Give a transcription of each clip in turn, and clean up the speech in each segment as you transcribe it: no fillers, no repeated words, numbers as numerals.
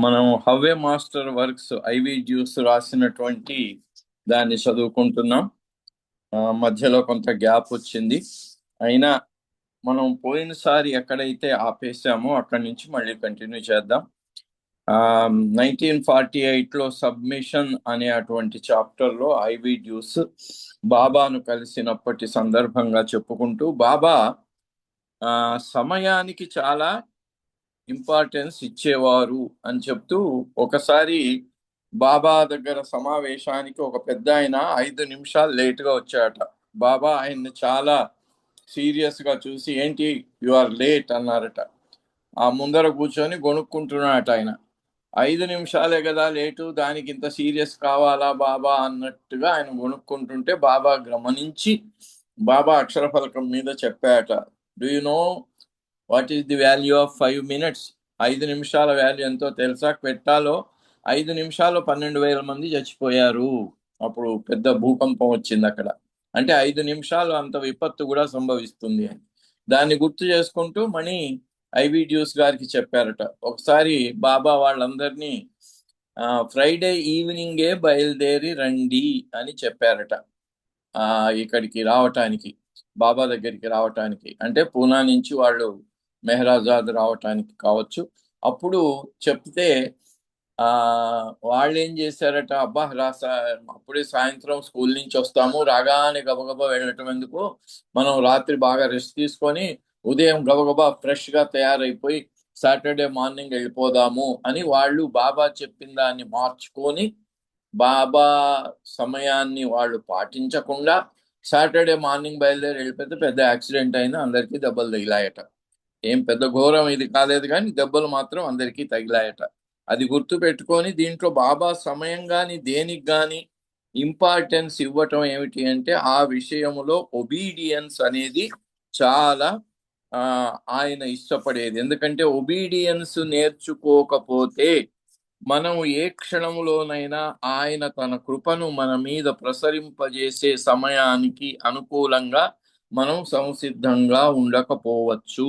మనం హవ్వే master works IV juice రాసినటువంటి దాన్ని చదువుకుంటున్నాం. మధ్యలో కొంత గ్యాప్ వచ్చింది, అయినా మనం పోయినసారి ఎక్కడైతే ఆపేసామో అక్కడి నుంచి మళ్ళీ కంటిన్యూ చేద్దాం. 1948లో సబ్మిషన్ అనే అటువంటి చాప్టర్లో ఐవి జ్యూస్ బాబాను కలిసినప్పటి సందర్భంగా చెప్పుకుంటూ బాబా సమయానికి చాలా ఇంపార్టెన్స్ ఇచ్చేవారు అని చెప్తూ, ఒకసారి బాబా దగ్గర సమావేశానికి ఒక పెద్ద ఆయన 5 నిమిషాలు లేట్గా వచ్చాట. బాబా ఆయన్ని చాలా సీరియస్ గా చూసి, ఏంటి యు ఆర్ లేట్ అన్నారట. ఆ ముందర కూర్చొని గొనుక్కుంటున్నాడట ఆయన. 5 నిమిషాలే కదా లేటు, దానికి ఇంత సీరియస్ కావాలా బాబా అన్నట్టుగా ఆయన గొనుక్కుంటుంటే బాబా గమనించి బాబా అక్షర ఫలకం మీద చెప్పాట, do you know what is the value of 5 minutes? 5 నిమిషాల వాల్యూ ఎంతో తెలుసా? క్వెట్టాలో 5 నిమిషాల్లో 12,000 మంది చచ్చిపోయారు. అప్పుడు పెద్ద భూకంపం వచ్చింది అక్కడ. అంటే 5 నిమిషాలు అంత విపత్తు కూడా సంభవిస్తుంది అని దాన్ని గుర్తు చేసుకుంటూ మణి ఐవి డ్యూస్ గారికి చెప్పారట. ఒకసారి బాబా వాళ్ళందరినీ ఫ్రైడే ఈవినింగే బయలుదేరి రండి అని చెప్పారట. ఇక్కడికి రావటానికి, బాబా దగ్గరికి రావటానికి, అంటే పూనా నుంచి వాళ్ళు మెహరాజాద్ రావటానికి కావచ్చు. అప్పుడు చెప్తే వాళ్ళు ఏం చేశారట, అబ్బా అప్పుడే సాయంత్రం స్కూల్ నుంచి వస్తాము, రాగానే గబగబా వెళ్ళటం ఎందుకు, మనం రాత్రి బాగా రెస్ట్ తీసుకొని ఉదయం గబగబా ఫ్రెష్ గా తయారైపోయి సాటర్డే మార్నింగ్ వెళ్ళిపోదాము అని వాళ్ళు బాబా చెప్పిన దాన్ని మార్చుకొని బాబా సమయాన్ని వాళ్ళు పాటించకుండా సాటర్డే మార్నింగ్ బయలుదేరి వెళ్ళిపోతే పెద్ద యాక్సిడెంట్ అయినా అందరికీ దెబ్బలు తగిలాయట. ఏం పెద్ద ఘోరం ఇది కాలేదు, కానీ దెబ్బలు మాత్రం అందరికీ తగిలాయట. అది గుర్తు పెట్టుకొని దీంట్లో బాబా సమయం కానీ దేనికి కానీ ఇంపార్టెన్స్ ఇవ్వటం ఏమిటి అంటే, ఆ విషయంలో ఒబీడియన్స్ అనేది చాలా ఆయన ఇష్టపడేది. ఎందుకంటే ఒబీడియన్స్ నేర్చుకోకపోతే మనం ఏ క్షణంలోనైనా ఆయన తన కృపను మన మీద ప్రసరింపజేసే సమయానికి అనుకూలంగా మనం సంసిద్ధంగా ఉండకపోవచ్చు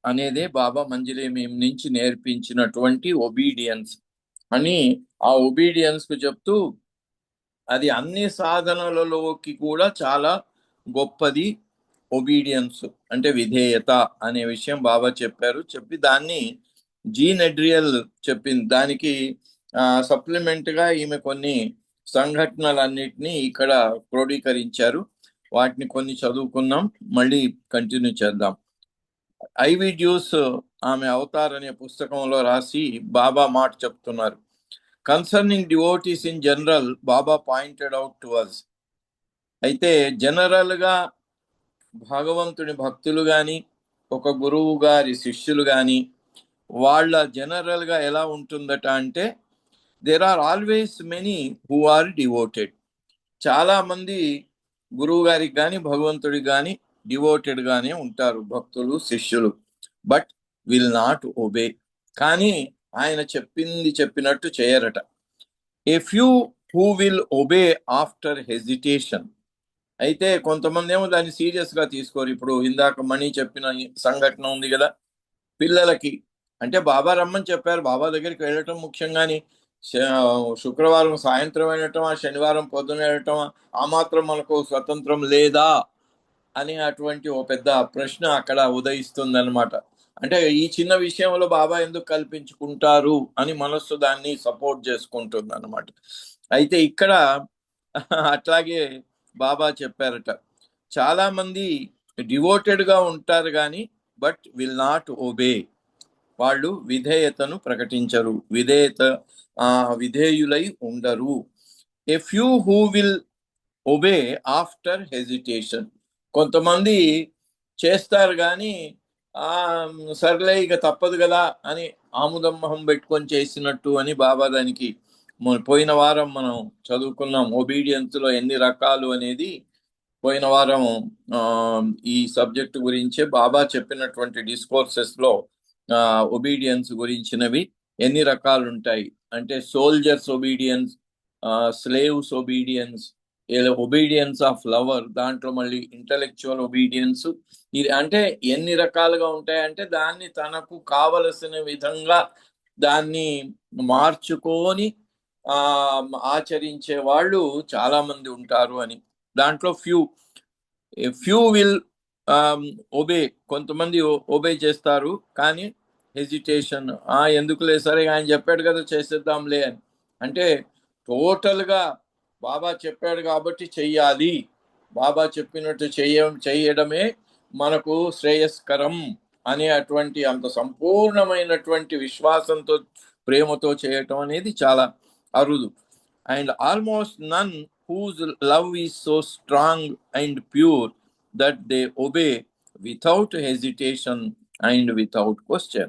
అనేదే బాబా మంజిలేమేం నుంచి నేర్పించినటువంటి ఒబీడియన్స్ అని. ఆ ఒబీడియన్స్ కు చెప్తూ అది అన్ని సాధనలలోకి కూడా చాలా గొప్పది ఒబీడియన్స్ అంటే విధేయత అనే విషయం బాబా చెప్పారు. చెప్పి దాన్ని జీన్ ఎడ్రియల్ చెప్పింది. దానికి సప్లిమెంట్ గా ఈమె కొన్ని సంఘటనలన్నిటినీ ఇక్కడ క్రోడీకరించారు. వాటిని కొన్ని చదువుకున్నాం, మళ్ళీ కంటిన్యూ చేద్దాం. ఐవి డ్యూస్ ఆమె అవతార్ అనే పుస్తకంలో రాసి బాబా మాట చెప్తున్నారు. Concerning devotees in general, Baba pointed out to us. అయితే జనరల్ గా భగవంతుని భక్తులు గాని, ఒక గురువు గారి శిష్యులు గాని, వాళ్ళ జనరల్ గా ఎలా ఉంటుందట అంటే, there are always many who are devoted. చాలా మంది గురువు గారికి కానీ భగవంతుడికి కానీ డివోటెడ్ గానే ఉంటారు, భక్తులు శిష్యులు. బట్ విల్ నాట్ ఒబే, కానీ ఆయన చెప్పింది చెప్పినట్టు చేయరట. A few who will obey after hesitation. అయితే కొంతమంది ఏమో దాన్ని సీరియస్ గా తీసుకోరు. ఇప్పుడు ఇందాక మణి చెప్పిన సంఘటన ఉంది కదా, పిల్లలకి అంటే బాబా రమ్మని చెప్పారు, బాబా దగ్గరికి వెళ్ళటం ముఖ్యంగాని శుక్రవారం సాయంత్రం వెళ్ళటమా, శనివారం పొద్దున వెళ్ళటమా, ఆ మాత్రం మనకు స్వతంత్రం లేదా అని అటువంటి ఓ పెద్ద ప్రశ్న అక్కడ ఉదయిస్తుందన్నమాట. అంటే ఈ చిన్న విషయంలో బాబా ఎందుకు కల్పించుకుంటారు అని మనస్సు దాన్ని సపోర్ట్ చేసుకుంటుంది అన్నమాట. అయితే ఇక్కడ అట్లాగే బాబా చెప్పారట, చాలా మంది డివోటెడ్ గా ఉంటారు కానీ బట్ విల్ నాట్ ఒబే, వాళ్ళు విధేయతను ప్రకటించరు, విధేయులై ఉండరు. ఏ few who will obey after hesitation. కొంతమంది చేస్తారు కానీ సర్లే ఇక తప్పదు కదా అని ఆముదం మొహం పెట్టుకొని చేసినట్టు అని బాబా దానికి పోయిన వారం మనం చదువుకున్నాం. ఒబీడియన్స్ లో ఎన్ని రకాలు అనేది పోయిన వారం ఈ సబ్జెక్ట్ గురించే బాబా చెప్పినటువంటి డిస్కోర్సెస్ లో ఒబీడియన్స్ గురించినవి ఎన్ని రకాలు ఉంటాయి అంటే, soldiers obedience, slaves obedience, obedience of lover, దాంట్లో మళ్ళీ ఇంటలెక్చువల్ ఒబీడియన్స్. ఇది అంటే ఎన్ని రకాలుగా ఉంటాయంటే దాన్ని తనకు కావలసిన విధంగా దాన్ని మార్చుకొని ఆచరించే వాళ్ళు చాలా మంది ఉంటారు అని. దాంట్లో ఫ్యూ విల్ ఒబే, కొంతమంది ఒబే చేస్తారు, కానీ హెజిటేషన్, ఎందుకులే సరే ఆయన చెప్పాడు కదా చేసేద్దాంలే అని. అంటే టోటల్గా బాబా చెప్పాడు కాబట్టి చెయ్యాలి, బాబా చెప్పినట్టు చేయడమే మనకు శ్రేయస్కరం అనే అటువంటి అంత సంపూర్ణమైనటువంటి విశ్వాసంతో ప్రేమతో చేయటం అనేది చాలా అరుదు. And almost none whose love is so strong and pure that they obey without hesitation and without question.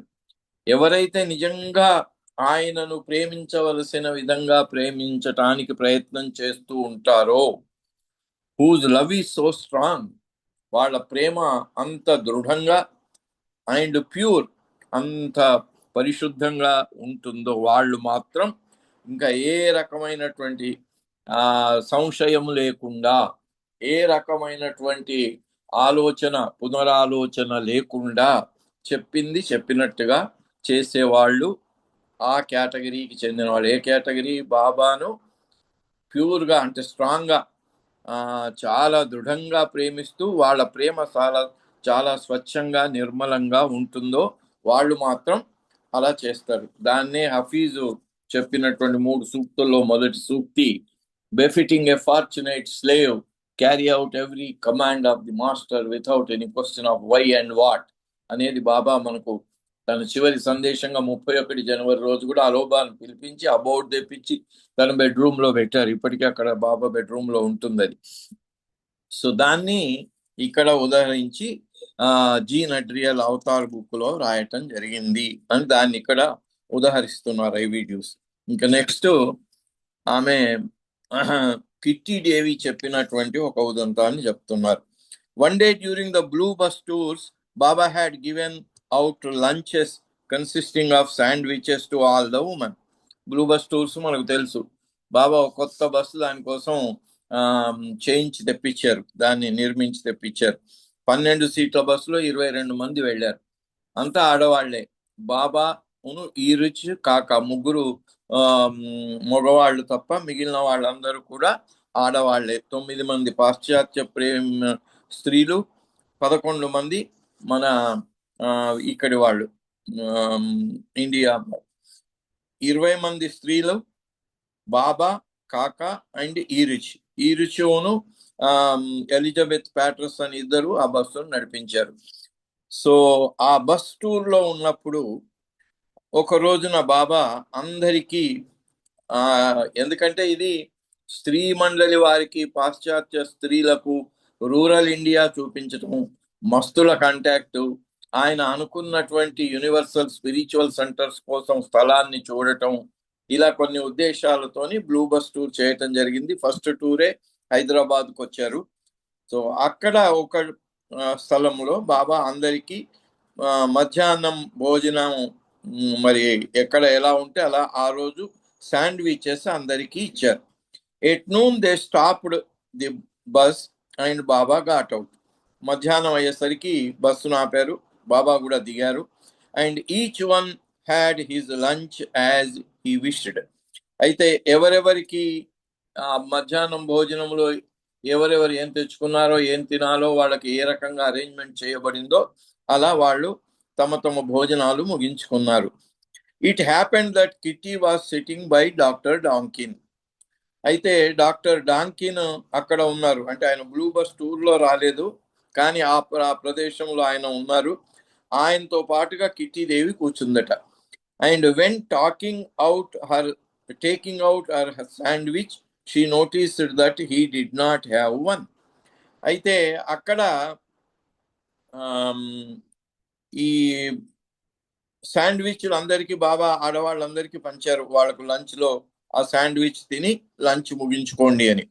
ఎవరైతే నిజంగా ఆయనను ప్రేమించవలసిన విధంగా ప్రేమించటానికి ప్రయత్నం చేస్తూ ఉంటారో, whose love is so strong, వాళ్ళ ప్రేమ అంత దృఢంగా, అండ్ ప్యూర్, అంత పరిశుద్ధంగా ఉంటుందో, వాళ్ళు మాత్రం ఇంకా ఏ రకమైనటువంటి సంశయం లేకుండా, ఏ రకమైనటువంటి పునరాలోచన లేకుండా చెప్పింది చెప్పినట్టుగా చేసేవాళ్ళు ఆ కేటగిరీకి చెందిన వాళ్ళు. ఏ కేటగిరీ? బాబాను ప్యూర్గా అంటే స్ట్రాంగ్గా, చాలా దృఢంగా ప్రేమిస్తూ వాళ్ళ ప్రేమ చాలా స్వచ్ఛంగా నిర్మలంగా ఉంటుందో వాళ్ళు మాత్రం అలా చేస్తారు. దాన్నే హఫీజు చెప్పినటువంటి 3 సూక్తుల్లో మొదటి సూక్తి, befitting a fortunate slave carry out every command of the master without any question of why and what అనేది బాబా మనకు తన చివరి సందేశంగా 31 జనవరి రోజు కూడా అలోబాను పిలిపించి అబౌట్ తెప్పించి తన బెడ్రూమ్ లో పెట్టారు. ఇప్పటికీ అక్కడ బాబా బెడ్రూమ్ లో ఉంటుంది అది. సో దాన్ని ఇక్కడ ఉదాహరించి జీ నడ్రియల్ అవతార్ బుక్ లో రాయటం జరిగింది అని దాన్ని ఇక్కడ ఉదాహరిస్తున్నారు ఈ వీడియోస్. ఇంకా నెక్స్ట్ ఆమె కిట్టి దేవి చెప్పినటువంటి ఒక ఉదంతాన్ని చెప్తున్నారు. One day during the blue bus tours, Baba had given out lunches consisting of sandwiches to all the women. Blue bus tours మనకు తెలుసు. బాబా కొత్త బస్సు దానికోసం చేయించి తెప్పించారు, దాన్ని నిర్మించి తెప్పించారు. 12 సీట్ల బస్సులో 22 మంది వెళ్ళారు. అంతా ఆడవాళ్లే. బాబా ఈ రిచ్ కాక ముగ్గురు మగవాళ్ళు తప్ప మిగిలిన వాళ్ళందరూ కూడా ఆడవాళ్లే. 9 మంది పాశ్చాత్య ప్రేమ స్త్రీలు, 11 మంది మన ఇక్కడి వాళ్ళు ఇండియా. 20 మంది స్త్రీలు, బాబా, కాక అండ్ ఈరిచోను ఎలిజబెత్ ప్యాటర్స్ అని ఇద్దరు ఆ బస్సును నడిపించారు. సో ఆ బస్ టూర్ లో ఉన్నప్పుడు ఒక రోజున బాబా అందరికీ, ఎందుకంటే ఇది స్త్రీ మండలి వారికి, పాశ్చాత్య స్త్రీలకు రూరల్ ఇండియా చూపించటం, మస్తుల కాంటాక్ట్, ఆయన అనుకున్నటువంటి యూనివర్సల్ స్పిరిచువల్ సెంటర్స్ కోసం స్థలాన్ని చూడటం, ఇలా కొన్ని ఉద్దేశాలతోని బ్లూ బస్ టూర్ చేయటం జరిగింది. ఫస్ట్ టూరే హైదరాబాద్కు వచ్చారు. సో అక్కడ ఒక స్థలంలో బాబా అందరికీ మధ్యాహ్నం భోజనం మరి ఎక్కడ ఎలా ఉంటే అలా ఆ రోజు శాండ్విచెస్ అందరికీ ఇచ్చారు. At noon they stopped the bus and Baba got out. మధ్యాహ్నం అయ్యేసరికి బస్సును ఆపారు, బాబా కూడా దిగారు. And each one had his lunch as he wished. అయితే ఎవరెవరికి మధ్యాహ్నం భోజనంలో ఎవరెవరు ఏం తెచ్చుకున్నారో, ఏం తినాలో, వాళ్ళకి ఏ రకంగా అరేంజ్మెంట్ చేయబడిందో అలా వాళ్ళు తమ తమ భోజనాలు ముగించుకున్నారు. It happened that Kitty was sitting by doctor Donkin. అయితే డాక్టర్ డాంకిన్ అక్కడ ఉన్నారు. అంటే ఆయన బ్లూ బస్ టూర్లో రాలేదు, కానీ ఆ ప్రదేశంలో ఆయన ఉన్నారు. ఆయనతో పాటుగా కిట్టి దేవి కూర్చుందట. And when taking out her sandwich, she noticed that he did not have one. అయితే అక్కడ ఈ శాండ్విచ్లు అందరికీ బాబా ఆడవాళ్ళందరికీ పంచారు. వాళ్ళకు లంచ్లో ఆ శాండ్విచ్ తిని లంచ్ ముగించుకోండి అని.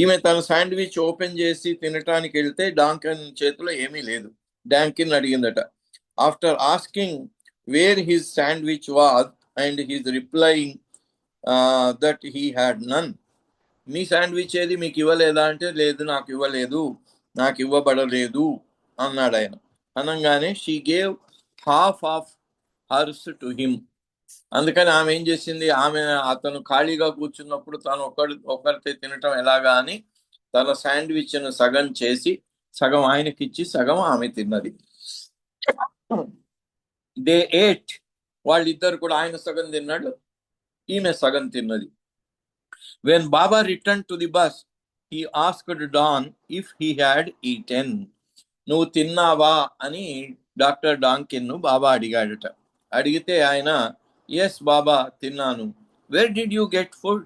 ఈమె తన శాండ్విచ్ ఓపెన్ చేసి తినటానికి వెళ్తే డాంకిన్ చేతిలో ఏమీ లేదు. డాంకిన్ అడిగిందట. After asking where his sandwich was and his replying that he had none. మీ శాండ్విచ్ ఏది, మీకు ఇవ్వలేదా అంటే, లేదు నాకు ఇవ్వలేదు, నాకు ఇవ్వబడలేదు అన్నాడు ఆయన. అనగానే she gave half of hurts to him. అందుకని ఆమె ఏం చేసింది, అతను ఖాళీగా కూర్చున్నప్పుడు తను ఒకరితో తినటం ఎలాగా అని తన శాండ్విచ్ ను సగం చేసి సగం ఆయనకిచ్చి సగం ఆమె తిన్నది. దే ఏట్, వాళ్ళిద్దరు కూడా, ఆయన సగం తిన్నాడు, ఈమె సగం తిన్నది. When Baba return to the bus, he asked Don if he had eaten. నువ్వు తిన్నావా అని డాక్టర్ డాంకిన్ ను బాబా అడిగాడట. అడిగితే ఆయన, ఎస్ బాబా తిన్నాను. Where did you get food?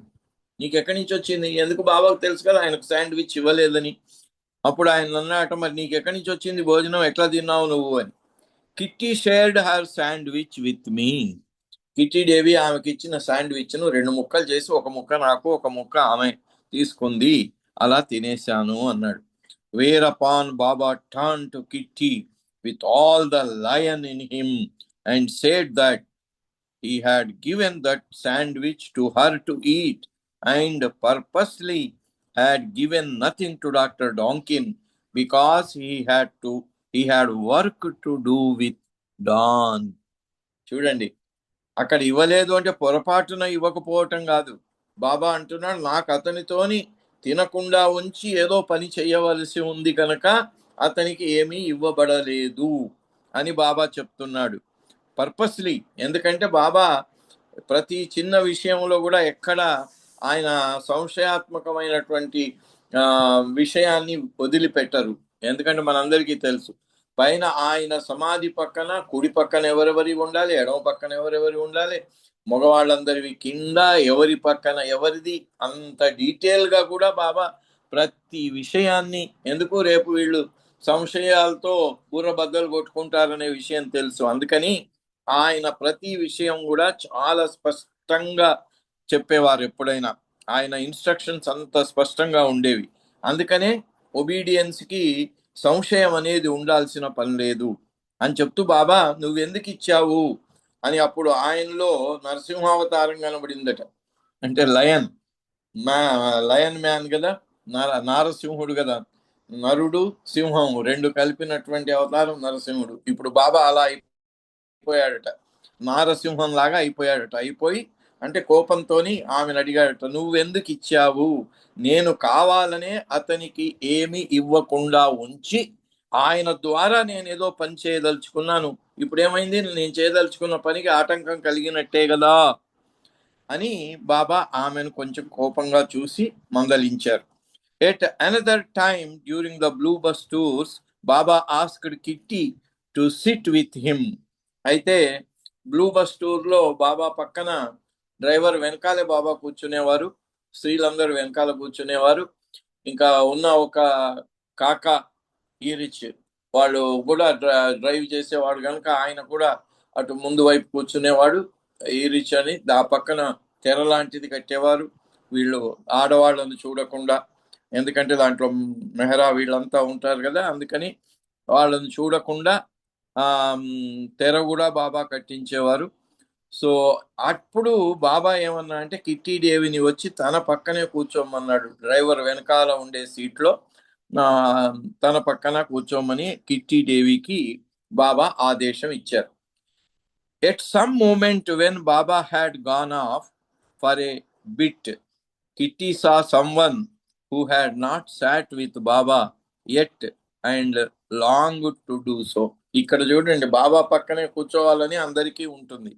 నీకు ఎక్కడి నుంచి వచ్చింది? ఎందుకు, బాబాకు తెలుసు కదా ఆయనకు శాండ్విచ్ ఇవ్వలేదని. అప్పుడు ఆయన అన్నట, మరి నీకు ఎక్కడి నుంచి వచ్చింది భోజనం, ఎట్లా తిన్నావు నువ్వు అని. Kitty shared her sandwich with me. Kitty Davy ఆమెకి ఇచ్చిన శాండ్విచ్ ను 2 ముక్కలు చేసి, ఒక ముక్క నాకు, ఒక ముక్క ఆమె తీసుకుంది, అలా తినేశాను అన్నాడు. Whereupon Baba turned to Kitty with all the lion in him and said that he had given that sandwich to her to eat and purposely had given nothing to Dr. Donkin because he had work to do with Don. చూడండి, అక్కడ ఇవ్వలేదు అంటే పొరపాటున ఇవ్వకపోవటం కాదు. బాబా అంటున్నాడు, నాకు అతనితోని తినకుండా ఉంచి ఏదో పని చేయవలసి ఉంది కనుక అతనికి ఏమీ ఇవ్వబడలేదు అని బాబా చెప్తున్నాడు. పర్పస్లీ, ఎందుకంటే బాబా ప్రతి చిన్న విషయంలో కూడా ఎక్కడ ఆయన సంశయాత్మకమైనటువంటి విషయాన్ని వదిలిపెట్టరు. ఎందుకంటే మనందరికీ తెలుసు, పైన ఆయన సమాధి పక్కన కుడి పక్కన ఎవరెవరి ఉండాలి, ఎడమ పక్కన ఎవరెవరి ఉండాలి, మగవాళ్ళందరివి కింద ఎవరి పక్కన ఎవరిది, అంత డీటెయిల్ గా కూడా బాబా ప్రతి విషయాన్ని, ఎందుకు రేపు వీళ్ళు సంశయాలతో బుర్రబద్దలు కొట్టుకుంటారనే విషయం తెలుసు, అందుకని ఆయన ప్రతి విషయం కూడా చాలా స్పష్టంగా చెప్పేవారు. ఎప్పుడైనా ఆయన ఇన్స్ట్రక్షన్స్ అంత స్పష్టంగా ఉండేవి. అందుకనే ఒబీడియన్స్ కి సంశయం అనేది ఉండాల్సిన పని లేదు అని చెప్తూ, బాబా నువ్వెందుకు ఇచ్చావు అని. అప్పుడు ఆయనలో నరసింహావతారం కనబడిందట. అంటే లయన్ మ్యాన్ కదా, నారసింహుడు కదా, నరుడు సింహం రెండు కలిపినటువంటి అవతారం నరసింహుడు. ఇప్పుడు బాబా అలా అయిపోయాడట, నారసింహం లాగా అయిపోయాడట. అయిపోయి అంటే కోపంతోని ఆమెను అడిగాడట, నువ్వెందుకు ఇచ్చావు? నేను కావాలనే అతనికి ఏమి ఇవ్వకుండా ఉంచి ఆయన ద్వారా నేను ఏదో పని చేయదలుచుకున్నాను, ఇప్పుడేమైంది, నేను చేయదలుచుకున్న పనికి ఆటంకం కలిగినట్టే కదా అని బాబా ఆమెను కొంచెం కోపంగా చూసి మందలించారు. At another time during the Blue Bus tours, Baba asked Kitty to sit with him. అయితే బ్లూ బస్ టూర్ లో బాబా పక్కన డ్రైవర్ వెనకాలే బాబా కూర్చునేవారు, స్త్రీలందరూ వెనకాల కూర్చునేవారు. ఇంకా ఉన్న ఒక కాకా ఈరిచ్ వాళ్ళు కూడా డ్రైవ్ చేసేవాడు కనుక ఆయన కూడా అటు ముందు వైపు కూర్చునేవాడు, ఈరిచ్ అని. ఆ పక్కన తెర లాంటిది కట్టేవారు వీళ్ళు ఆడవాళ్ళను చూడకుండా, ఎందుకంటే దాంట్లో మెహరా వీళ్ళంతా ఉంటారు కదా, అందుకని వాళ్ళని చూడకుండా తెర కూడా బాబా కట్టించేవారు. సో అప్పుడు బాబా ఏమన్నా అంటే కిట్టి దేవిని వచ్చి తన పక్కనే కూర్చోమన్నాడు, డ్రైవర్ వెనకాల ఉండే సీట్లో తన పక్కన కూర్చోమని కిట్టి దేవికి బాబా ఆదేశం ఇచ్చారు. At some moment when Baba had gone off for a bit, Kitty saw someone who had not sat with Baba yet and longed to do so. ఇక్కడ చూడండి, బాబా పక్కనే కూర్చోవాలని అందరికీ ఉంటుంది.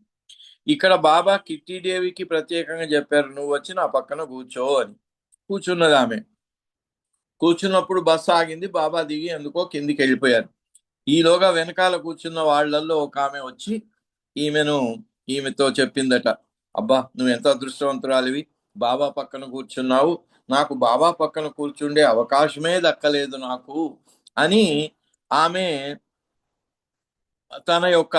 ఇక్కడ బాబా కిట్టీదేవికి ప్రత్యేకంగా చెప్పారు, నువ్వు వచ్చి నా పక్కన కూర్చో అని. కూర్చున్నది ఆమె. కూర్చున్నప్పుడు బస్సు ఆగింది, బాబా దిగి ఎందుకో కిందికి వెళ్ళిపోయారు. ఈలోగా వెనకాల కూర్చున్న వాళ్ళల్లో ఒక ఆమె వచ్చి ఈమెతో చెప్పిందట, అబ్బా నువ్వు ఎంత అదృష్టవంతురాలివి, బాబా పక్కన కూర్చున్నావు, నాకు బాబా పక్కన కూర్చుండే అవకాశమే దక్కలేదు నాకు అని ఆమె తన యొక్క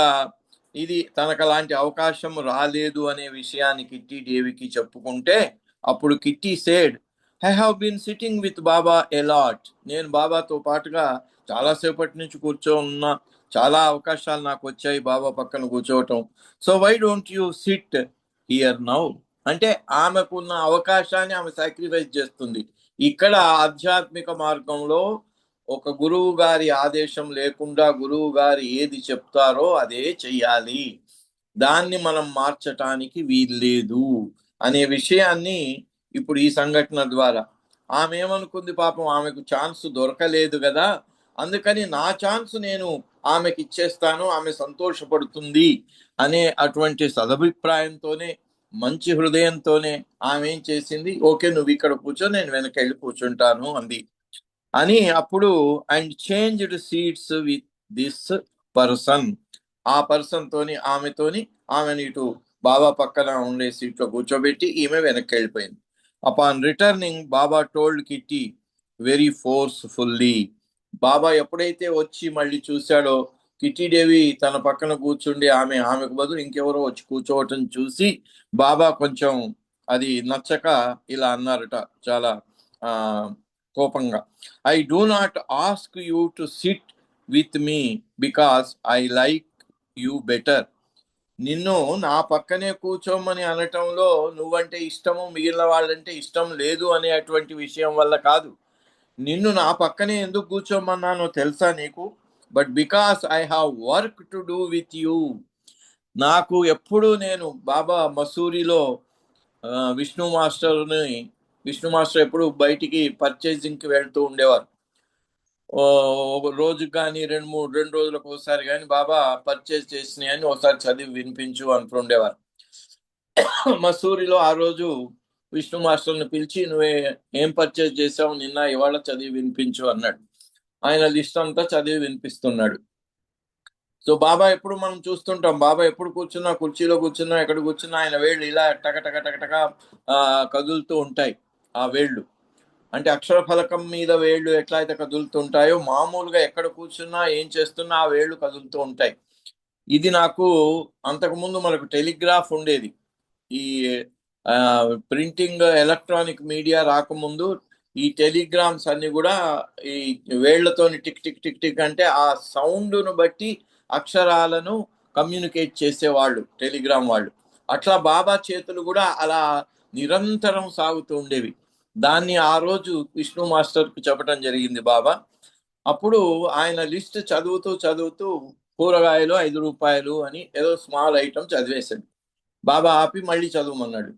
తనకు అలాంటి అవకాశం రాలేదు అనే విషయాన్ని కిట్టి దేవికి చెప్పుకుంటే, అప్పుడు Kitty said, I have been sitting with Baba a lot. నేను బాబాతో పాటుగా చాలాసేపటి నుంచి ఉన్నా, చాలా అవకాశాలు నాకు వచ్చాయి బాబా పక్కన కూర్చోవటం. So why don't you sit here now అంటే ఆమెకున్న అవకాశాన్ని ఆమె సాక్రిఫైస్ చేస్తుంది. ఇక్కడ ఆధ్యాత్మిక మార్గంలో ఒక గురువు గారి ఆదేశం లేకుండా గురువు గారు ఏది చెప్తారో అదే చెయ్యాలి. దాన్ని మనం మార్చటానికి వీల్లేదు అనే విషయాన్ని ఇప్పుడు ఈ సంఘటన ద్వారా ఆమె ఏమనుకుంది, పాపం ఆమెకు ఛాన్స్ దొరకలేదు కదా, అందుకని నా ఛాన్స్ నేను ఆమెకి ఇచ్చేస్తాను, ఆమె సంతోషపడుతుంది అనే అటువంటి సదభిప్రాయంతోనే, మంచి హృదయంతోనే ఆమె ఏం చేసింది, ఓకే నువ్వు ఇక్కడ కూర్చో, నేను వెనకెళ్ళి కూర్చుంటాను అంది. అని అప్పుడు and changed seats with this person, ఆ పర్సన్ తోని ఆమెని ఇటు బాబా పక్కన ఉండే సీట్లో కూర్చోబెట్టి ఈమె వెనక్కి వెళ్ళిపోయింది. అపాన్ రిటర్నింగ్ బాబా టోల్డ్ కిట్టి వెరీ ఫోర్స్ఫుల్లీ, బాబా ఎప్పుడైతే వచ్చి మళ్ళీ చూశాడో కిట్టీదేవి తన పక్కన కూర్చుండి ఆమెకు బదులు ఇంకెవరో వచ్చి కూర్చోవటం చూసి బాబా కొంచెం అది నచ్చక ఇలా అన్నారట చాలా కోపంగా, I do not ask you to SIT with me because I like you better. నిన్ను నా పక్కనే కూర్చోమని అనటంలో నువ్వంటే ఇష్టము, మిగిలిన వాళ్ళంటే ఇష్టం లేదు అనేటువంటి విషయం వల్ల కాదు. నిన్ను నా పక్కనే ఎందుకు కూర్చోమన్నానో తెలుసా నీకు? But because I have work to do with you. నాకు ఎప్పుడు నేను బాబా మసూరిలో విష్ణు మాస్టర్ ఎప్పుడు బయటికి పర్చేసింగ్కి వెళ్తూ ఉండేవారు. రోజుకి కానీ రెండు రోజులకు ఒకసారి కానీ బాబా పర్చేజ్ చేసినాయని ఒకసారి చదివి వినిపించు అంటుండేవారు. మసూరిలో ఆ రోజు విష్ణు మాస్టర్ని పిలిచి నువ్వే ఏం పర్చేజ్ చేసావు నిన్న ఇవాళ చదివి వినిపించు అన్నాడు. ఆయన లిస్ట్ అంతా చదివి వినిపిస్తున్నాడు. సో బాబా ఎప్పుడు మనం చూస్తుంటాం, బాబా ఎప్పుడు కూర్చున్నా, కుర్చీలో కూర్చున్నా, ఎక్కడ కూర్చున్నా ఆయన వేళ్ళు ఇలా టక కదులుతూ ఉంటాయి. ఆ వేళ్ళు అంటే అక్షర ఫలకం మీద వేళ్ళు ఎట్లా అయితే కదులుతుంటాయో మామూలుగా ఎక్కడ కూర్చున్నా ఏం చేస్తున్నా ఆ వేళ్ళు కదులుతూ ఉంటాయి. ఇది నాకు అంతకుముందు మనకు టెలిగ్రాఫ్ ఉండేది, ఈ ప్రింటింగ్ ఎలక్ట్రానిక్ మీడియా రాకముందు ఈ టెలిగ్రామ్స్ అన్ని కూడా ఈ వేళ్లతోని టిక్ టిక్ టిక్ టిక్ అంటే ఆ సౌండ్ను బట్టి అక్షరాలను కమ్యూనికేట్ చేసేవాళ్ళు టెలిగ్రామ్ వాళ్ళు. అట్లా బాబా చేతులు కూడా అలా నిరంతరం సాగుతూ ఉండేవి. దాన్ని ఆ రోజు విష్ణు మాస్టర్కు చెప్పడం జరిగింది బాబా. అప్పుడు ఆయన లిస్ట్ చదువుతూ కూరగాయలు 5 రూపాయలు అని ఏదో స్మాల్ ఐటమ్ చదివేశాడు. బాబా ఆపి మళ్ళీ చదవమన్నాడు.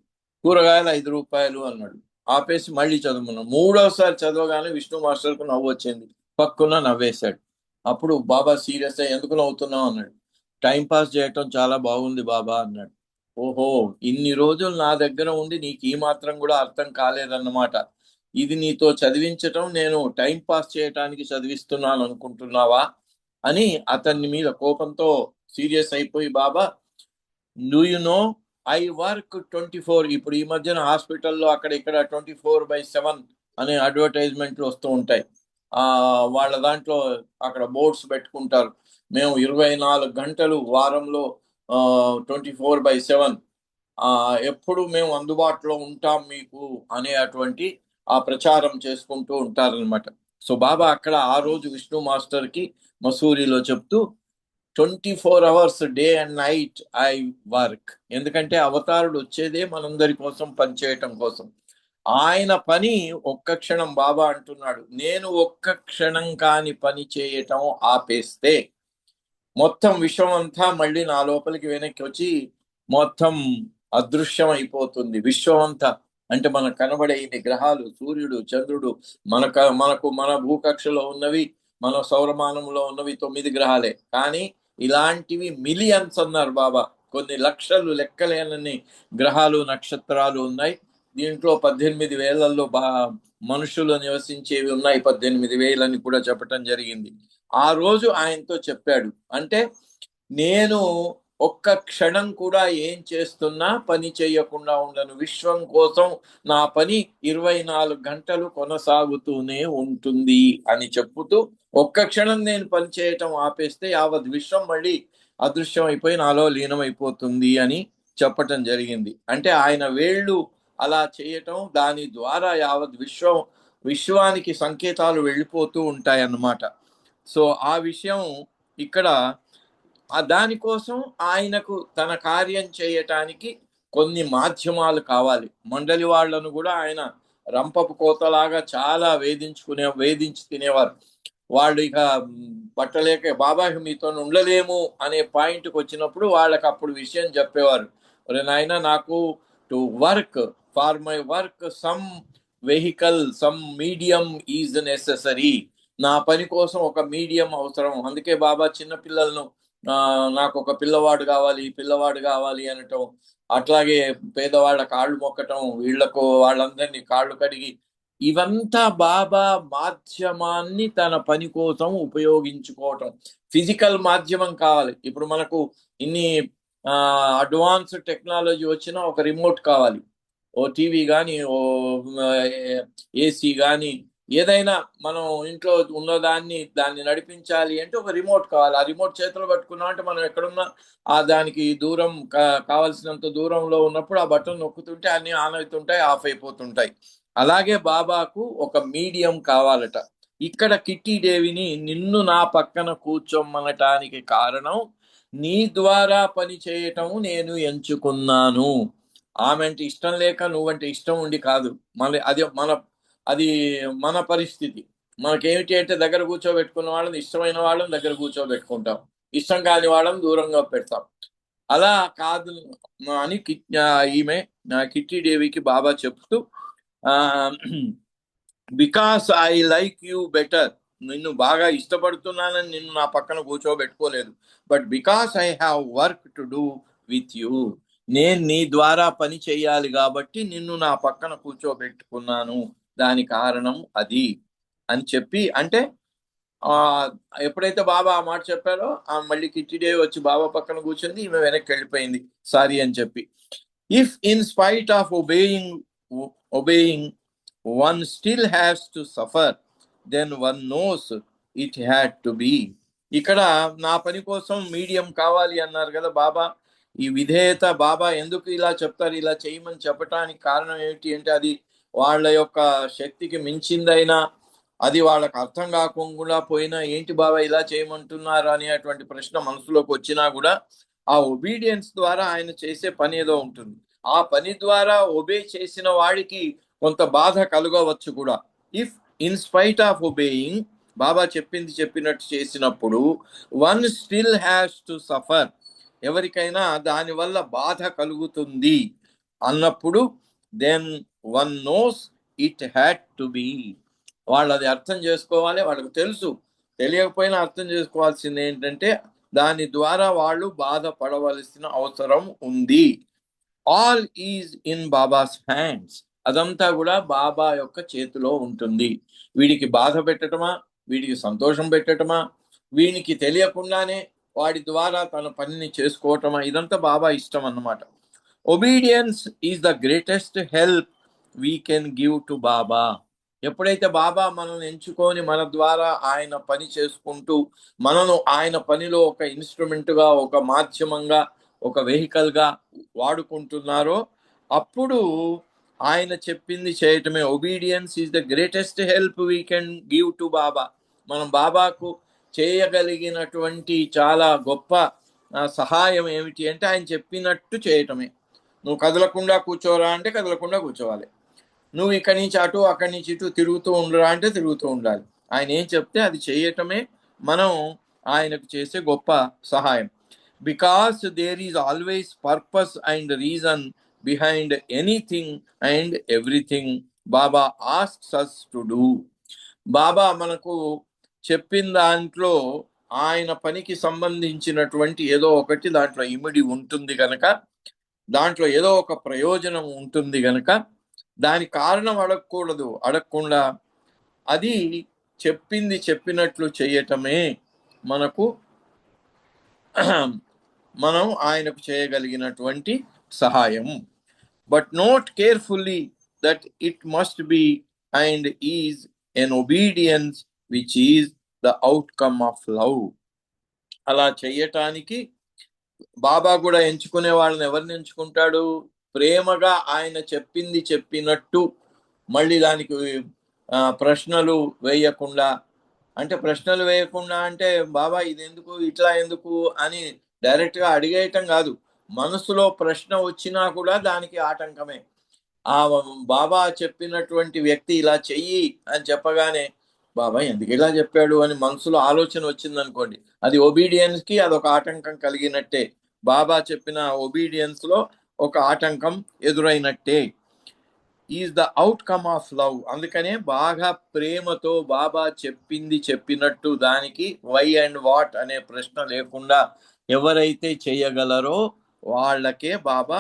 కూరగాయలు 5 రూపాయలు అన్నాడు. ఆపేసి మళ్ళీ చదవమన్నాడు. మూడోసారి చదవగానే విష్ణు మాస్టర్కు నవ్వు వచ్చింది, పక్కున నవ్వేశాడు. అప్పుడు బాబా సీరియస్ అయ్యి ఎందుకు నవ్వుతున్నావు అన్నాడు. టైం పాస్ చేయటం చాలా బాగుంది బాబా అన్నాడు. ఓహో, ఇన్ని రోజులు నా దగ్గర ఉండి నీకు ఈ మాత్రం కూడా అర్థం కాలేదన్నమాట. ఇది నీతో చదివించటం నేను టైం పాస్ చేయటానికి చదివిస్తున్నాను అనుకుంటున్నావా అని అతన్ని మీద కోపంతో సీరియస్ అయిపోయి Baba, do you know I work 24, ఇప్పుడు ఈ మధ్యన హాస్పిటల్లో అక్కడ ఇక్కడ 24/7 అనే అడ్వర్టైజ్మెంట్లు వస్తూ ఉంటాయి. వాళ్ళ దాంట్లో అక్కడ బోర్డ్స్ పెట్టుకుంటారు, మేము 24 గంటలు వారంలో 24/7 ఎప్పుడు మేము అందుబాటులో ఉంటాం మీకు అనే అటువంటి ఆ ప్రచారం చేసుకుంటూ ఉంటారనమాట. సో బాబా అక్కడ ఆ రోజు విష్ణు మాస్టర్కి మసూరిలో చెప్తూ 24 hours day and night I work, ఎందుకంటే అవతారుడు వచ్చేదే మనందరి కోసం పనిచేయటం కోసం. ఆయన పని ఒక్క క్షణం, బాబా అంటున్నాడు నేను ఒక్క క్షణం కాని పని చేయటం ఆపేస్తే మొత్తం విశ్వం అంతా మళ్ళీ నా లోపలికి వెనక్కి వచ్చి మొత్తం అదృశ్యం అయిపోతుంది. విశ్వం అంతా అంటే మనకు కనబడే ఇన్ని గ్రహాలు, సూర్యుడు, చంద్రుడు, మనకు మన భూకక్షలో ఉన్నవి, మన సౌరమానంలో ఉన్నవి 9 గ్రహాలే, కానీ ఇలాంటివి మిలియన్స్ అన్నారు బాబా. కొన్ని లక్షలు లెక్కలేనన్ని గ్రహాలు నక్షత్రాలు ఉన్నాయి. దీంట్లో 18,000 మనుషులు నివసించేవి ఉన్నాయి, 18,000 అని కూడా చెప్పటం జరిగింది. ఆ రోజు ఆయనతో చెప్పాడు, అంటే నేను ఒక్క క్షణం కూడా ఏం చేస్తున్నా పని చేయకుండా ఉండను, విశ్వం కోసం నా పని 24 గంటలు కొనసాగుతూనే ఉంటుంది అని చెప్పుతూ ఒక్క క్షణం నేను పని చేయటం ఆపేస్తే యావత్ విశ్వం మళ్ళీ అదృశ్యం అయిపోయి నాలో లీనమైపోతుంది అని చెప్పటం జరిగింది. అంటే ఆయన వేళ్ళు అలా చేయటం, దాని ద్వారా యావత్ విశ్వానికి సంకేతాలు వెళ్ళిపోతూ ఉంటాయన్నమాట. సో ఆ విషయం ఇక్కడ దానికోసం ఆయనకు తన కార్యం చేయటానికి కొన్ని మాధ్యమాలు కావాలి. మండలి వాళ్లను కూడా ఆయన రంపపు కోతలాగా చాలా వేధించి తినేవారు. వాళ్ళు ఇక పట్టలేక బాబా మీతో ఉండలేము అనే పాయింట్కి వచ్చినప్పుడు వాళ్ళకి అప్పుడు విషయం చెప్పేవారు. ఒరే నాయన, నాకు to work for my work some vehicle some medium is necessary. నా పని కోసం ఒక మీడియం అవసరం. అందుకే బాబా చిన్న పిల్లలను నాకు ఒక పిల్లవాడు కావాలి, పిల్లవాడు కావాలి అనటం, అట్లాగే పేదవాళ్ళ కాళ్ళు మొక్కటం, వీళ్లకు వాళ్ళందరినీ కాళ్ళు కడిగి, ఇవంతా బాబా మాధ్యమాన్ని తన పని కోసం ఉపయోగించుకోవటం. ఫిజికల్ మాధ్యమం కావాలి. ఇప్పుడు మనకు ఇన్ని అడ్వాన్స్ టెక్నాలజీ వచ్చినా ఒక రిమోట్ కావాలి. ఓ టీవీ కానీ, ఓ ఏసీ కానీ, ఏదైనా మనం ఇంట్లో దాన్ని నడిపించాలి అంటే ఒక రిమోట్ కావాలి. ఆ రిమోట్ చేతిలో పట్టుకున్నాం అంటే మనం ఎక్కడున్నా దానికి దూరం కావాల్సినంత దూరంలో ఉన్నప్పుడు ఆ బటన్ నొక్కుతుంటే అన్ని ఆన్ అవుతుంటాయి, ఆఫ్ అయిపోతుంటాయి. అలాగే బాబాకు ఒక మీడియం కావాలట. ఇక్కడ కిట్టి దేవిని నిన్ను నా పక్కన కూర్చోమనటానికి కారణం, నీ ద్వారా పని చేయటం నేను ఎంచుకున్నాను. ఆమె అంటే ఇష్టం లేక, నువ్వంటే ఇష్టం ఉండి కాదు. అది మన పరిస్థితి. మనకేమిటి అంటే దగ్గర కూర్చోబెట్టుకున్న వాళ్ళని, ఇష్టమైన వాళ్ళని దగ్గర కూర్చోబెట్టుకుంటాం, ఇష్టం కాని వాళ్ళని దూరంగా పెడతాం. అలా కాదు అని ఈమె కిట్టి దేవికి బాబా చెప్తూ, because I like you better, నిన్ను బాగా ఇష్టపడుతున్నానని నిన్ను నా పక్కన కూర్చోబెట్టుకోలేదు, but because I have work to do with you, నేను నీ ద్వారా పని చేయాలి కాబట్టి నిన్ను నా పక్కన కూర్చోబెట్టుకున్నాను, దాని కారణం అది అని చెప్పి, అంటే ఎప్పుడైతే బాబా ఆ మాట చెప్పారో మళ్ళీ కిట్టిడే వచ్చి బాబా పక్కన కూర్చుంది, ఈమె వెనక్కి వెళ్ళిపోయింది సారీ అని చెప్పి. If in spite of obeying one still has to suffer, then one knows it had to be. ఇక్కడ నా పని కోసం మీడియం కావాలి అన్నారు కదా బాబా. ఈ విధేయత బాబా ఎందుకు ఇలా చెప్తారు, ఇలా చేయమని చెప్పటానికి కారణం ఏమిటి అంటే, అది వాళ్ళ యొక్క శక్తికి మించిందైనా, అది వాళ్ళకి అర్థం కాకుండా పోయినా, ఏంటి బాబా ఇలా చేయమంటున్నారు అనేటువంటి ప్రశ్న మనసులోకి వచ్చినా కూడా, ఆ ఒబీడియన్స్ ద్వారా ఆయన చేసే పని ఏదో ఉంటుంది. ఆ పని ద్వారా ఒబే చేసిన వాడికి కొంత బాధ కలగవచ్చు కూడా. If in spite of obeying, Baba చెప్పినట్టు చేసినప్పుడు, one still has to suffer, ఎవరికైనా దానివల్ల బాధ కలుగుతుంది అన్నప్పుడు, then one knows it had to be. వాళ్ళు అది అర్థం చేసుకోవాలి, వాళ్ళకు తెలుసు. తెలియకపోయినా అర్థం చేసుకోవాల్సింది ఏంటంటే, దాని ద్వారా వాళ్ళు బాధపడవలసిన అవసరం ఉంది. All is in babas hands, అదంతా కూడా బాబా యొక్క చేతిలో ఉంటుంది. వీడికి బాధ పెట్టటమా, వీడికి సంతోషం పెట్టటమా, వీనికి తెలియకుండానే వాడి ద్వారా తన పనిని చేసుకోవటమా, ఇదంతా బాబా ఇష్టం అన్నమాట. Obedience is the greatest help we can give to Baba. ఎప్పుడైతే బాబా మనల్ని ఎంచుకొని మన ద్వారా ఆయన పని చేసుకుంటూ, మనను ఆయన పనిలో ఒక ఇన్స్ట్రుమెంట్గా, ఒక మాధ్యమంగా, ఒక వెహికల్గా వాడుకుంటున్నారో, అప్పుడు ఆయన చెప్పింది చేయటమే. Obedience is the greatest help we can give to Baba. మనం బాబాకు చేయగలిగినటువంటి చాలా గొప్ప సహాయం ఏమిటి అంటే, ఆయన చెప్పినట్టు చేయటమే. నువ్వు కదలకుండా కూర్చోరా అంటే కదలకుండా కూర్చోవాలి. నువ్వు ఇక్కడి నుంచి అటు, అక్కడి నుంచి ఇటు తిరుగుతూ ఉండరా అంటే తిరుగుతూ ఉండాలి. ఆయన ఏం చెప్తే అది చేయటమే మనం ఆయనకు చేసే గొప్ప సహాయం. Because there is always purpose and reason behind anything and everything Baba asks us to do. Baba మనకు చెప్పిన దాంట్లో ఆయన పనికి సంబంధించినటువంటి ఏదో ఒకటి దాంట్లో ఇమిడి ఉంటుంది గనక, దాంట్లో ఏదో ఒక ప్రయోజనం ఉంటుంది గనక, దాని కారణం అడగకుండా అది చెప్పింది చెప్పినట్లు చేయటమే మనకు మనం ఆయనకు చేయగలిగినటువంటి సహాయం. But note carefully that it must be and is an obedience which is the outcome of love. అలా చేయటానికి బాబా కూడా ఎంచుకునే వాళ్ళని ఎవరిని ఎంచుకుంటాడు? ప్రేమగా ఆయన చెప్పింది చెప్పినట్టు, మళ్ళీ దానికి ప్రశ్నలు వేయకుండా. అంటే ప్రశ్నలు వేయకుండా అంటే, బాబా ఇది ఎందుకు, ఇట్లా ఎందుకు అని డైరెక్ట్గా అడిగేయటం కాదు. మనసులో ప్రశ్న వచ్చినా కూడా దానికి ఆటంకమే. ఆ బాబా చెప్పినటువంటి వ్యక్తి ఇలా చెయ్యి అని చెప్పగానే బాబా ఎందుకు ఇలా చెప్పాడు అని మనసులో ఆలోచన వచ్చిందనుకోండి, అది ఒబీడియన్స్ కి అదొక ఆటంకం కలిగినట్టే. బాబా చెప్పిన ఒబీడియన్స్ లో ఒక ఆటంకం ఎదురైనట్టే. Is the outcome of love. అందుకనే బాగా ప్రేమతో బాబా చెప్పింది చెప్పినట్టు దానికి వై అండ్ వాట్ అనే ప్రశ్న లేకుండా ఎవరైతే చేయగలరో వాళ్ళకే బాబా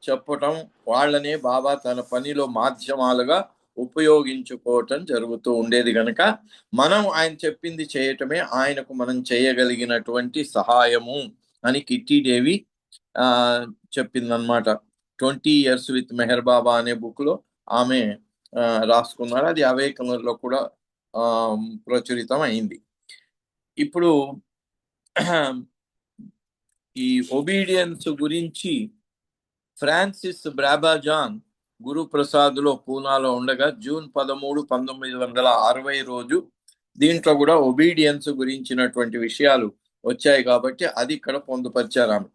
చెప్పటం, వాళ్ళనే బాబా తన పనిలో మాధ్యమాలుగా ఉపయోగించుకోవటం జరుగుతూ ఉండేది కనుక మనం ఆయన చెప్పింది చేయటమే ఆయనకు మనం చేయగలిగినటువంటి సహాయము అని కిట్టీదేవి ఆ చెప్పిందనమాట. 20 years విత్ మెహర్ బాబా అనే బుక్ లో ఆమె రాసుకున్నారు. అది అవేకనర్లో కూడా ప్రచురితం అయింది. ఇప్పుడు ఈ ఒబీడియన్స్ గురించి ఫ్రాన్సిస్ బ్రాబాజాన్ గురు ప్రసాద్లో పూనాలో ఉండగా June 13, 1960 రోజు దీంట్లో కూడా ఒబీడియన్స్ గురించినటువంటి విషయాలు వచ్చాయి కాబట్టి అది ఇక్కడ పొందుపరిచారు ఆమె.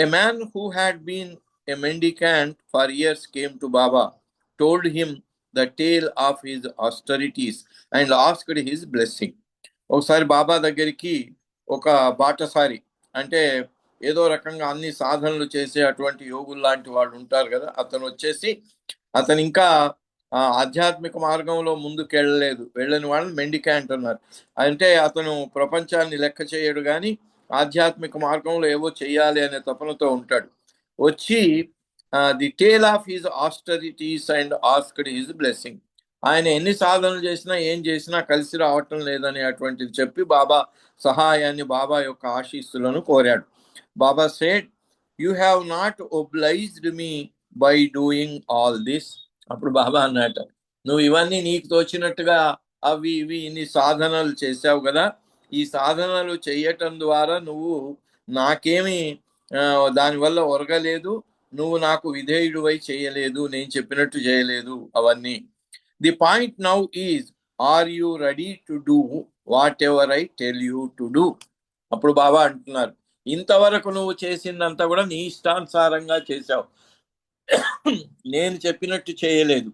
A man who had been a mendicant for years came to Baba, told him the tale of his austerities and asked his blessing. ఒకసారి బాబా దగ్గరికి ఒక బాటసారి, అంటే ఏదో రకంగా అన్ని సాధనలు చేసే అటువంటి యోగులు లాంటి వాళ్ళు ఉంటారు కదా, అతను వచ్చేసి అతను ఇంకా ఆధ్యాత్మిక మార్గంలో ముందుకు వెళ్ళని వాళ్ళని మెండికాంట్ అన్నారు. అంటే అతను ప్రపంచాన్ని లెక్క చేయడు కానీ ఆధ్యాత్మిక మార్గంలో ఏవో చెయ్యాలి అనే తపనతో ఉంటాడు. వచ్చి the tale of his austerities and asked his blessing. ఆయన ఎన్ని సాధనలు చేసినా ఏం చేసినా కలిసి రావటం లేదని అటువంటిది చెప్పి బాబా సహాయాన్ని, బాబా యొక్క ఆశీస్సులను కోరాడు. Baba said, you have not obliged me by doing all this. అప్పుడు బాబా అన్నట, నువ్వు ఇవన్నీ నీకు తోచినట్టుగా అవి ఇవి ఇన్ని సాధనలు చేసావు కదా, ఈ సాధనలు చేయటం ద్వారా నువ్వు నాకేమి దానివల్ల ఒరగలేదు, నువ్వు నాకు విధేయుడివై చేయలేదు, నేను చెప్పినట్టు చేయలేదు అవన్నీ. The point now is, are you ready to do whatever I tell you to do. అప్పుడు బాబా అంటున్నారు, ఇంతవరకు నువ్వు చేసిందంతా కూడా నీ ఇష్టానుసారంగా చేశావు, నేను చెప్పినట్టు చేయలేదు.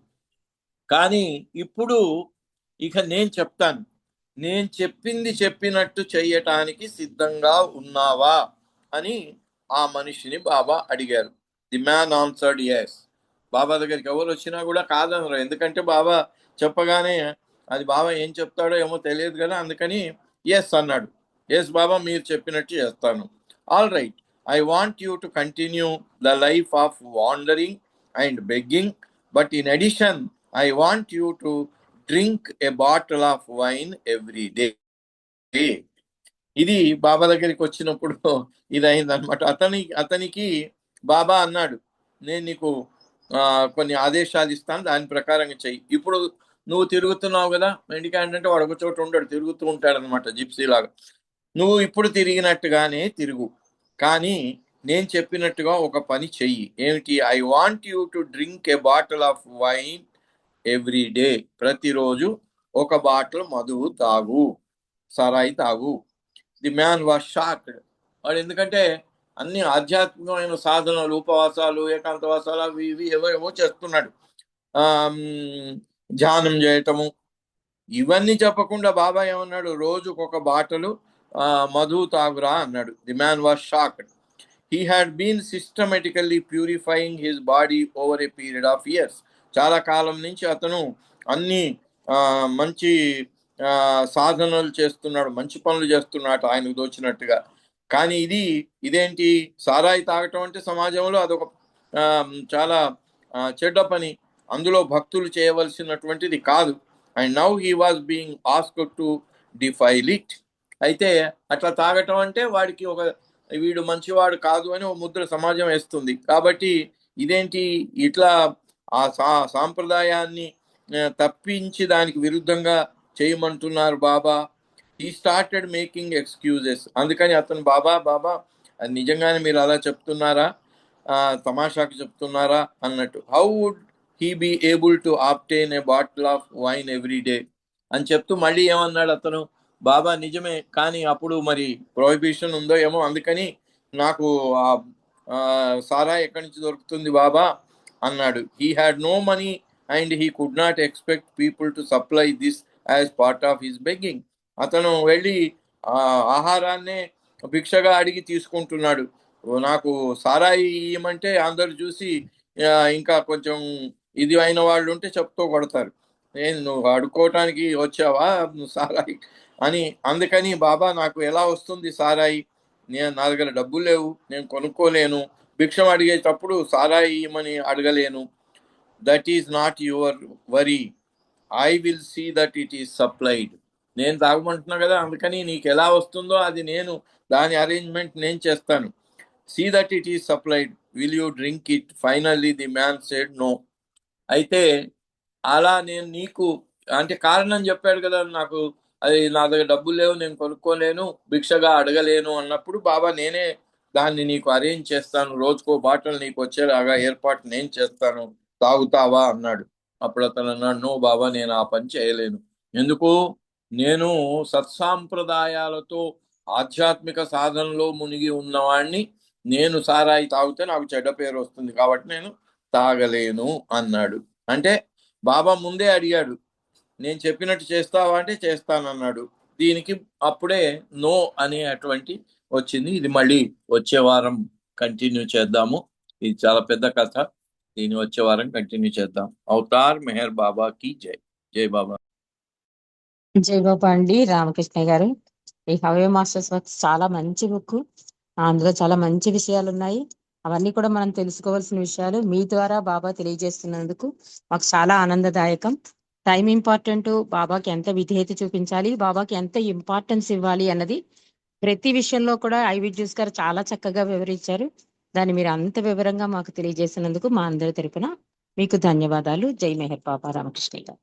కానీ ఇప్పుడు ఇక నేను చెప్తాను, నేను చెప్పింది చెప్పినట్టు చెయ్యటానికి సిద్ధంగా ఉన్నావా అని ఆ మనిషిని బాబా అడిగారు. The man answered yes. Baba దగ్గరికి ఎవరు వచ్చినా కూడా కాదనరు, ఎందుకంటే బాబా చెప్పగానే అది బాబా ఏం చెప్తాడో ఏమో తెలియదు కదా, అందుకని ఎస్ అన్నాడు. ఎస్ బాబా, మీరు చెప్పినట్టు చేస్తాను. All right, I want you to continue the life of wandering and begging, but in addition I want you to drink A bottle of wine every day. ఇది బాబా దగ్గరికి వచ్చినప్పుడు ఇది అయిందనమాట. అతనికి బాబా అన్నాడు, నేను నీకు కొన్ని ఆదేశాలు ఇస్తాను, దాని ప్రకారంగా చెయ్యి. ఇప్పుడు నువ్వు తిరుగుతున్నావు కదా, మెండికాంట్ అంటే వాడు ఒక చోట ఉండడు, తిరుగుతూ ఉంటాడు అనమాట, జిప్సీ లాగా. నువ్వు ఇప్పుడు తిరిగినట్టుగానే తిరుగు, కానీ నేను చెప్పినట్టుగా ఒక పని చెయ్యి. ఏమిటి? I want you to drink A bottle of wine every day. ప్రతిరోజు ఒక బాటిల్ మధువు తాగు, సరాయి తాగు. The man was shocked. వాడు ఎందుకంటే అన్ని ఆధ్యాత్మికమైన సాధనలు, ఉపవాసాలు, ఏకాంతవాసాలు అవి ఇవి ఏవో చేస్తున్నాడు, ధ్యానం చేయటము, ఇవన్నీ చెప్పకుండా బాబా ఏమన్నాడు, రోజుకొక బాటలు మధు తాగురా అన్నాడు. The man was shocked. He had been systematically purifying his body over a period of years. చాలా కాలం నుంచి అతను అన్ని మంచి సాధనలు చేస్తున్నాడు, మంచి పనులు చేస్తున్నాడు ఆయనకు దోచినట్టుగా. కానీ ఇదేంటి, సారాయి తాగటం అంటే సమాజంలో అదొక చాలా చెడ్డ పని, అందులో భక్తులు చేయవలసినటువంటిది కాదు. And now he was being asked to defile it. అయితే అట్లా తాగటం అంటే వాడికి ఒక వీడు మంచివాడు కాదు అని ఒక ముద్ర సమాజం వేస్తుంది. కాబట్టి ఇదేంటి, ఇట్లా ఆ సాంప్రదాయాన్ని తప్పించి దానికి విరుద్ధంగా చేయమంటున్నారు బాబా. ఈ స్టార్టెడ్ మేకింగ్ ఎక్స్క్యూజెస్. అందుకని అతను బాబా నిజంగానే మీరు అలా చెప్తున్నారా, తమాషాకి చెప్తున్నారా అన్నట్టు. How would he be able to obtain a bottle of wine every day అని చెప్తూ మళ్ళీ ఏమన్నాడు అతను, బాబా నిజమే, కానీ అప్పుడు మరి ప్రొహిబిషన్ ఉందో ఏమో, అందుకని నాకు సారా ఎక్కడి నుంచి దొరుకుతుంది బాబా అన్నాడు. He had no money and he could not expect people to supply this as part of his begging. అతను వెళ్ళి ఆహారాన్నే భిక్షగా అడిగి తీసుకుంటున్నాడు. నాకు సారాయి ఇయ్యమంటే అందరు చూసి ఇంకా కొంచెం ఇది అయిన వాళ్ళు ఉంటే చెప్తూ కొడతారు, నేను నువ్వు అడుక్కోవటానికి వచ్చావా నువ్వు సారాయి అని. అందుకని బాబా నాకు ఎలా వస్తుంది సారాయి, నా దగ్గర డబ్బులు లేవు, నేను కొనుక్కోలేను, భిక్షం అడిగేటప్పుడు సారాయి ఇయ్యమని అడగలేను. That is not your worry, I will see that it is supplied. నేను తాగమంటున్నా కదా, అందుకని నీకు ఎలా వస్తుందో అది నేను దాని అరేంజ్మెంట్ నేను చేస్తాను. See that it is supplied, will you drink it. Finally the man said no. అయితే అలా నేను నీకు అంటే కారణం చెప్పాడు కదా, నాకు అది నా దగ్గర డబ్బులు లేవు, నేను కొనుక్కోలేను, భిక్షగా అడగలేను అన్నప్పుడు బాబా నేనే దాన్ని నీకు అరేంజ్ చేస్తాను, రోజుకో బాటలు నీకు వచ్చేలాగా ఏర్పాటు నేను చేస్తాను, తాగుతావా అన్నాడు. అప్పుడు అతను అన్నాడు, నో బాబా, నేను ఆ పని చేయలేను. ఎందుకు? నేను సత్సాంప్రదాయాలతో ఆధ్యాత్మిక సాధనలో మునిగి ఉన్నవాడిని, నేను సారాయి తాగితే నాకు చెడ్డ పేరు వస్తుంది, కాబట్టి నేను తాగలేను అన్నాడు. అంటే బాబా ముందే అడిగాడు, నేను చెప్పినట్టు చేస్తావా అంటే చేస్తానన్నాడు. దీనికి అప్పుడే నో అనేటువంటి వచ్చింది. ఇది మళ్ళీ వచ్చే వారం కంటిన్యూ చేద్దాము. ఇది చాలా పెద్ద కథ, దీన్ని వచ్చే వారం కంటిన్యూ చేద్దాం. అవతార్ మెహర్ బాబా కి జై. జై బాబా. జై బాబా అండి. రామకృష్ణ గారు, ఈ హవే మాస్టర్స్ వర్క్స్ చాలా మంచి బుక్. అందులో చాలా మంచి విషయాలు ఉన్నాయి. అవన్నీ కూడా మనం తెలుసుకోవాల్సిన విషయాలు మీ ద్వారా బాబా తెలియజేస్తున్నందుకు మాకు చాలా ఆనందదాయకం. టైం ఇంపార్టెంట్, బాబాకి ఎంత విధేయత చూపించాలి, బాబాకి ఎంత ఇంపార్టెన్స్ ఇవ్వాలి అన్నది ప్రతి విషయంలో కూడా ఐవిడ్యూస్ గారు చాలా చక్కగా వివరించారు. దాన్ని మీరు అంత వివరంగా మాకు తెలియజేసినందుకు మా అందరి తరపున మీకు ధన్యవాదాలు. జై మెహర్ బాబా. రామకృష్ణ గారు.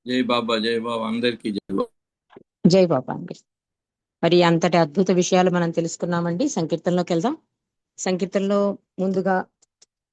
జై బాబా. జై బాబా. అందరికీ జై బాబా. జై బాబా అండి. మరి అంతటి అద్భుత విషయాలు మనం తెలుసుకున్నామండి. సంకీర్తనలోకి వెళ్దాం. సంకీర్తనలో ముందుగా